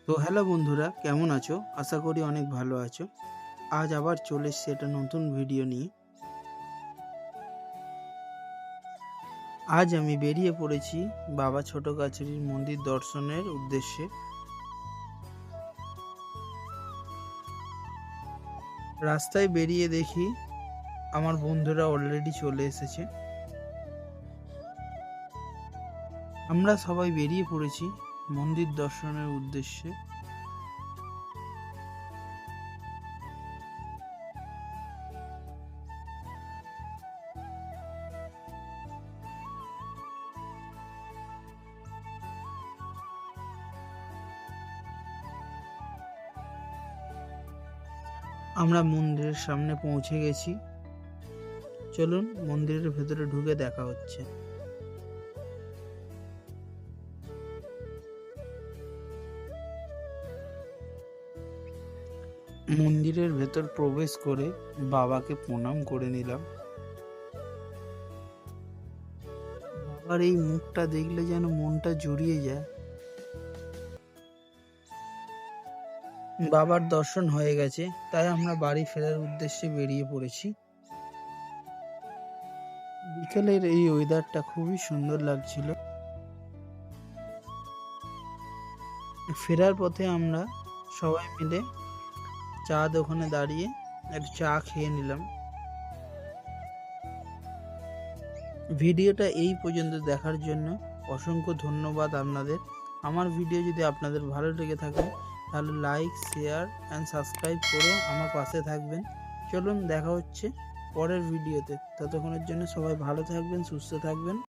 তো হ্যালো বন্ধুরা, কেমন আছো? আশা করি অনেক ভালো আছো। আজ আবার চলে এসেছি একটা নতুন ভিডিও নিয়ে। আজ আমি বেরিয়ে পড়েছি বাবা ছোট কাছারির মন্দির দর্শনের উদ্দেশ্যে। রাস্তায় বেরিয়ে দেখি আমার বন্ধুরা অলরেডি চলে এসেছে। আমরা সবাই বেরিয়ে পড়েছি মন্দির দর্শনের উদ্দেশ্যে। আমরা মন্দিরের সামনে পৌঁছে গেছি। চলুন মন্দিরের ভেতরে ঢুকে দেখা হচ্ছে। মন্দিরের ভেতর প্রবেশ করে বাবাকে প্রণাম করে নিলাম। বাবার এই মুখটা দেখলে যেন মনটা জুড়িয়ে যায়। বাবার দর্শন হয়ে গেছে, তাই আমরা বাড়ি ফেরার উদ্দেশ্যে বেরিয়ে পড়েছি। বিকেলের এই ওয়েদারটা খুবই সুন্দর লাগছিল। ফেরার পথে আমরা সবাই মিলে চা দোকানে দাঁড়িয়ে একটু চা খেয়ে নিলাম। ভিডিওটা এই পর্যন্ত দেখার জন্য অসংখ্য ধন্যবাদ আপনাদের। আমার ভিডিও যদি আপনাদের ভালো লেগে থাকে তাহলে লাইক, শেয়ার অ্যান্ড সাবস্ক্রাইব করে আমার পাশে থাকবেন। চলুন দেখা হচ্ছে পরের ভিডিওতে। ততক্ষণের জন্য সবাই ভালো থাকবেন, সুস্থ থাকবেন।